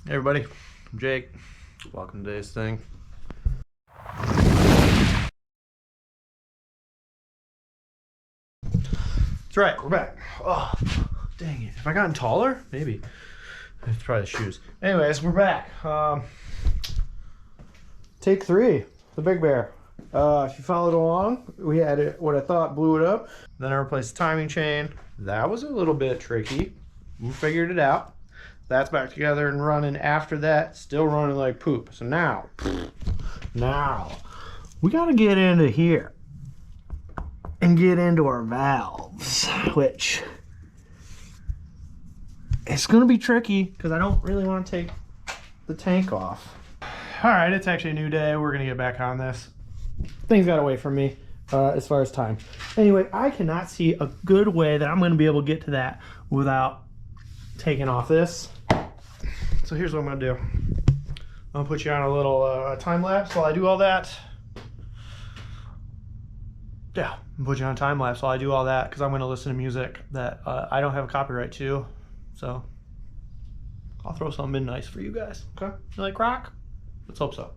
Hey everybody, I'm Jake. Welcome to today's thing. That's right, we're back. Oh, dang it. Have I gotten taller? Maybe. It's probably the shoes. Anyways, we're back. Take 3, the Big Bear. If you followed along, we had it, what I thought blew it up. Then I replaced the timing chain. That was a little bit tricky. We figured it out. That's back together and running. After that, still running like poop. So now we got to get into here and get into our valves, which it's going to be tricky because I don't really want to take the tank off. All right, it's actually a new day. We're going to get back on this. Things got away from me as far as time. Anyway, I cannot see a good way that I'm going to be able to get to that without taking off this. So here's what I'm going to do. I'm going to put you on a little time lapse while I do all that. Yeah, I'm going to put you on a time lapse while I do all that because I'm going to listen to music that I don't have a copyright to. So I'll throw something in nice for you guys. Okay? You like rock? Let's hope so.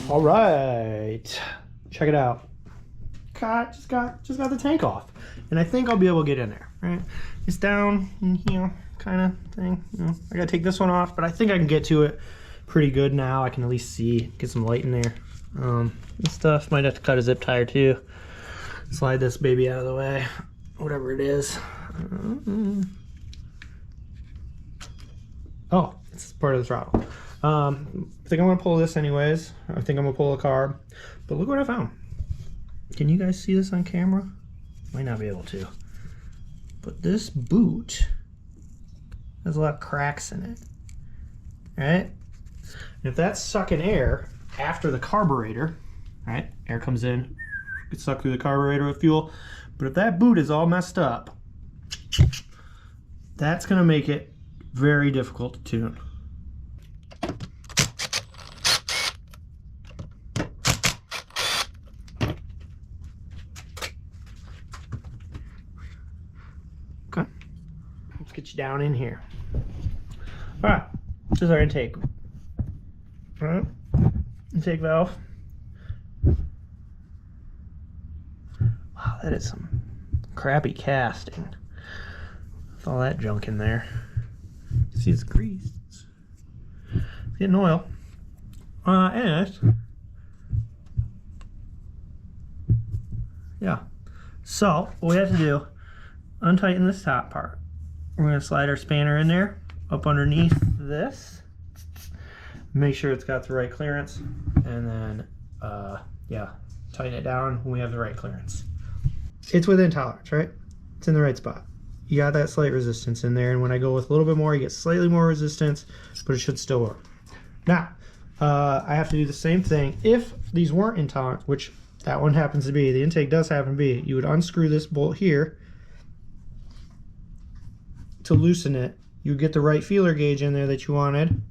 All right, check it out. Just got the tank off, and I think I'll be able to get in there. Right, it's down in here, kind of thing. You know, I gotta take this one off, but I think I can get to it pretty good now. I can at least see, get some light in there. This stuff might have to cut a zip tie or two. Slide this baby out of the way, whatever it is. Oh, it's part of the throttle. I think I'm gonna pull this anyways. I think I'm gonna pull a carb, but look what I found. Can you guys see this on camera? Might not be able to, but this boot has a lot of cracks in it, right? And if that's sucking air after the carburetor, right? Air comes in, gets sucked through the carburetor with fuel, but if that boot is all messed up, that's gonna make it very difficult to tune. Okay, let's get you down in here. All right, this is our intake. All right, intake valve. Wow, that is some crappy casting with all that junk in there. See, it's greased. It's getting oil. Anyways, yeah. So what we have to do, untighten this top part. We're gonna slide our spanner in there, up underneath this. Make sure it's got the right clearance, and then yeah, tighten it down when we have the right clearance. It's within tolerance, right? It's in the right spot. You got that slight resistance in there, and when I go with a little bit more, you get slightly more resistance, but it should still work. Now, I have to do the same thing. If these weren't in tolerance, which that one happens to be, the intake does happen to be, you would unscrew this bolt here to loosen it. You would get the right feeler gauge in there that you wanted,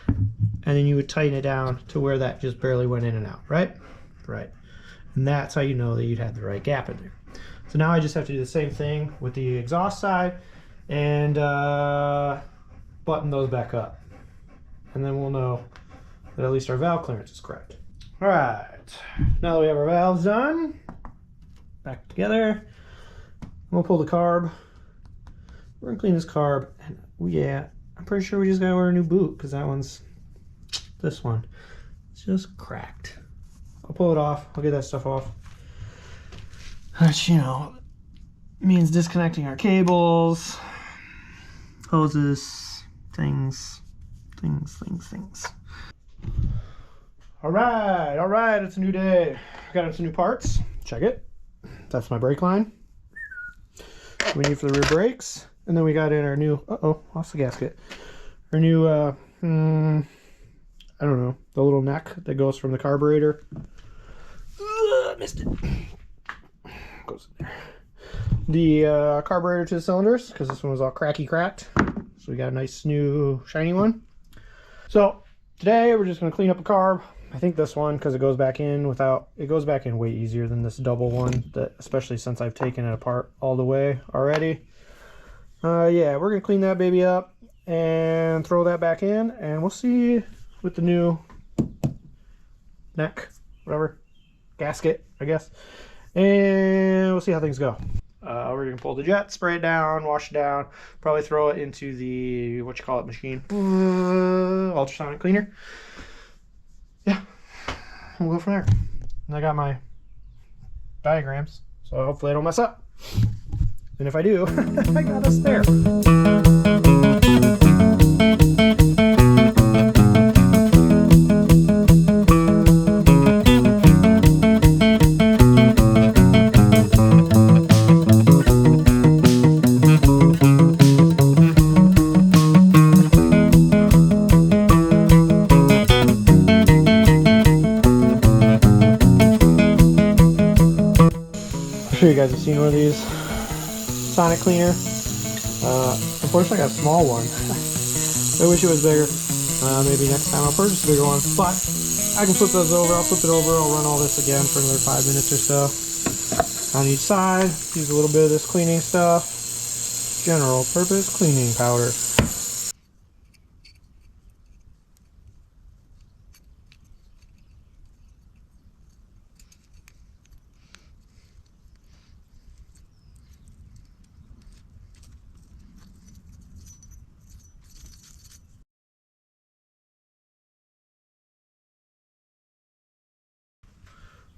and then you would tighten it down to where that just barely went in and out, right? Right. And that's how you know that you'd had the right gap in there. So now I just have to do the same thing with the exhaust side and button those back up. And then we'll know that at least our valve clearance is correct. All right, now that we have our valves done, back together, we'll pull the carb. We're gonna clean this carb. And yeah, I'm pretty sure we just gotta order a new boot because that one's, this one, it's just cracked. I'll pull it off, I'll get that stuff off. Which, you know, means disconnecting our cables, hoses, things. All right, it's a new day. I got some new parts. Check it. That's my brake line. We need for the rear brakes. And then we got in our new, lost the gasket. Our new, I don't know, the little neck that goes from the carburetor. Missed it. Goes in there. the carburetor to the cylinders because this one was all cracked. So we got a nice new shiny one. So today we're just going to clean up a carb. I think this one, because it goes back in way easier than this double one, especially since I've taken it apart all the way already. Yeah, we're going to clean that baby up and throw that back in, and we'll see with the new neck, whatever, gasket, I guess, and we'll see how things go. We're going to pull the jet, spray it down, wash it down, probably throw it into the, machine, ultrasonic cleaner. Yeah, we'll go from there. And I got my diagrams, so hopefully I don't mess up. And if I do, I got a spare. I'm sure you guys have seen one of these sonic cleaner. Unfortunately I got a small one. I wish it was bigger. Maybe next time I'll purchase a bigger one, but I can flip those over. I'll flip it over, I'll run all this again for another 5 minutes or so on each side. Use a little bit of this cleaning stuff, general purpose cleaning powder.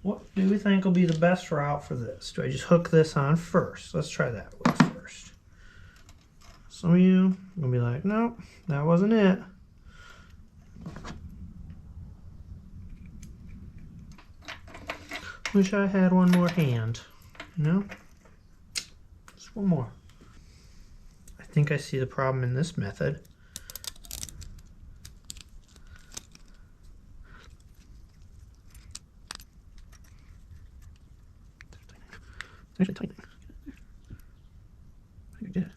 What do we think will be the best route for this? Do I just hook this on first? Let's try that with first. Some of you are going to be like, nope, that wasn't it. Wish I had one more hand, you know? Just one more. I think I see the problem in this method. It's actually tightening. I think I did.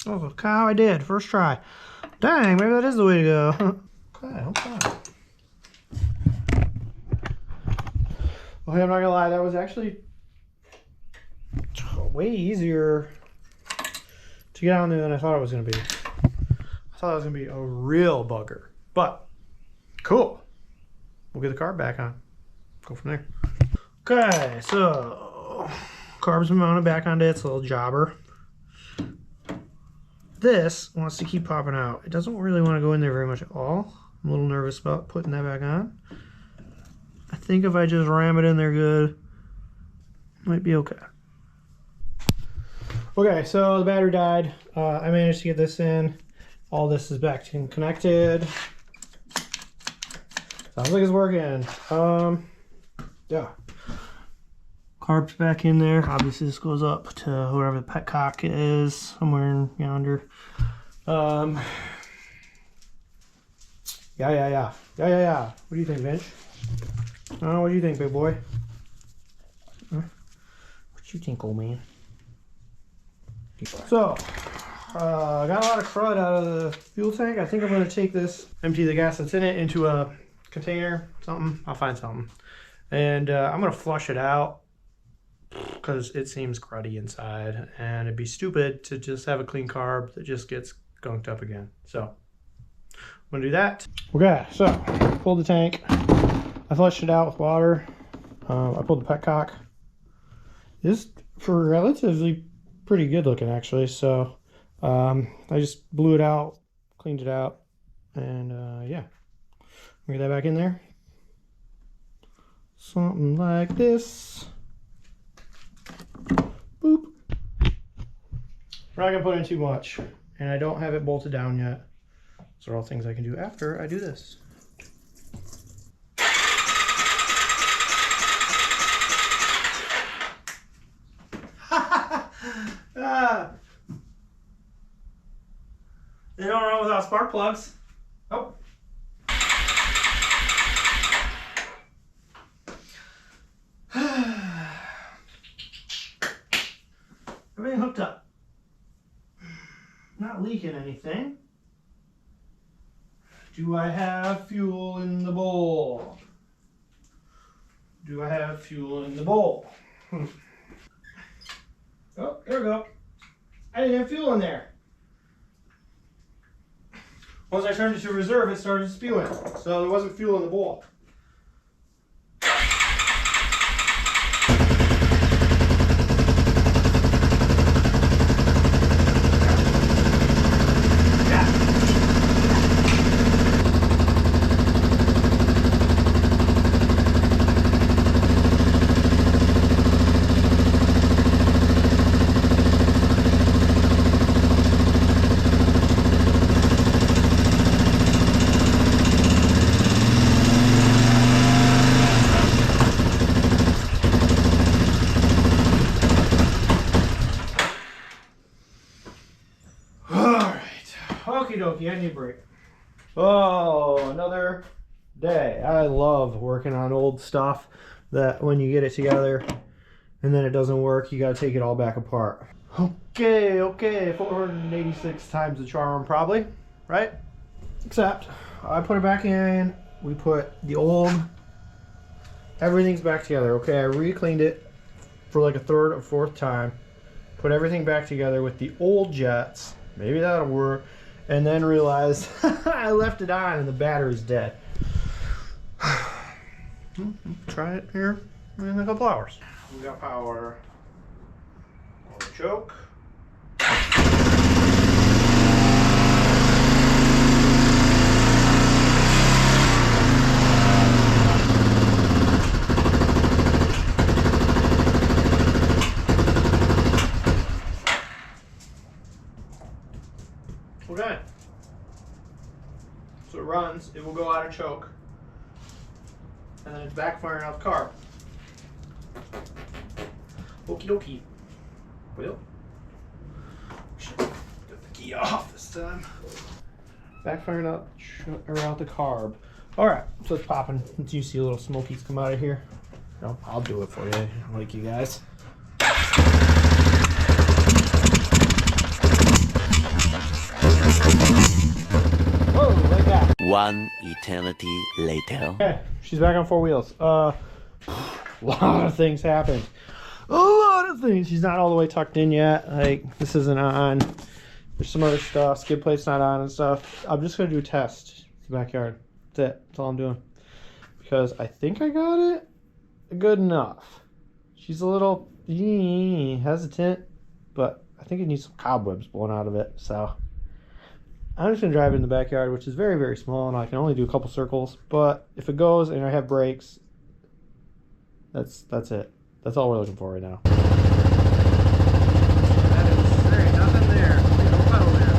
Oh, cow, I did. First try. Dang, maybe that is the way to go. Okay. Okay, I'm not gonna lie, that was actually way easier to get on there than I thought it was gonna be. I thought it was gonna be a real bugger, but cool. We'll get the carb back on. Go from there. Okay, so carb's been mounted back onto its little jobber. This wants to keep popping out. It doesn't really want to go in there very much at all. I'm a little nervous about putting that back on. I think if I just ram it in there good, it might be okay. Okay, so the battery died. I managed to get this in. All this is back and connected. Sounds like it's working. Yeah. Carb's back in there. Obviously this goes up to wherever the petcock is, somewhere in yonder. Yeah. What do you think, Vince? What do you think, big boy? What you think, old man? So, I got a lot of crud out of the fuel tank. I think I'm going to take this, empty the gas that's in it into a container, something. I'll find something. And I'm going to flush it out because it seems cruddy inside. And it'd be stupid to just have a clean carb that just gets gunked up again. So, I'm going to do that. Okay, so, pulled the tank. I flushed it out with water. I pulled the petcock. This for relatively pretty good looking actually, so I just blew it out, cleaned it out, and yeah, get that back in there. Something like this. Boop. We're not gonna put in too much, and I don't have it bolted down yet. Those are all things I can do after I do this. They don't run without spark plugs. Oh. not leaking anything. Do I have fuel in the bowl? Do I have fuel in the bowl? Oh, there we go. I didn't have fuel in there. Once I turned it to reserve, it started spewing. So there wasn't fuel in the bowl. Okie dokie, I need a break. Oh, another day. I love working on old stuff that when you get it together and then it doesn't work, you gotta take it all back apart. Okay, 486 times the charm probably, right? Except I put it back in, we put the old, everything's back together, okay? I re-cleaned it for like a third or fourth time, put everything back together with the old jets, maybe that'll work. And then realized I left it on and the battery's dead. Try it here in a couple hours. We got power on the choke. Okay. So it runs, it will go out of choke, and then it's backfiring out the carb. Okie dokie. Well, should get the key off this time. Backfiring out the carb. Alright, so it's popping. You see a little smokies come out of here. No, I'll do it for you, like you guys. One eternity later. Okay, she's back on four wheels. A lot of things happened. A lot of things. She's not all the way tucked in yet. Like, this isn't on. There's some other stuff. Skid plate's not on and stuff. I'm just gonna do a test in the backyard. That's it. That's all I'm doing. Because I think I got it good enough. She's a little hesitant, but I think it needs some cobwebs blown out of it. So I'm just going to drive it in the backyard, which is very, very small, and I can only do a couple circles. But if it goes and I have brakes, that's it. That's all we're looking for right now. There ain't nothing there. There's no pedal there.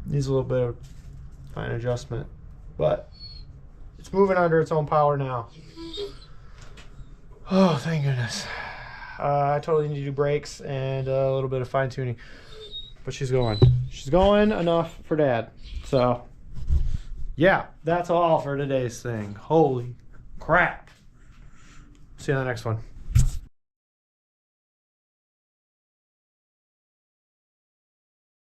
Needs a little bit of fine adjustment, but it's moving under its own power now. Oh, thank goodness. I totally need to do brakes and a little bit of fine tuning, but she's going enough for Dad. So yeah, that's all for today's thing. Holy crap. See you on the next one.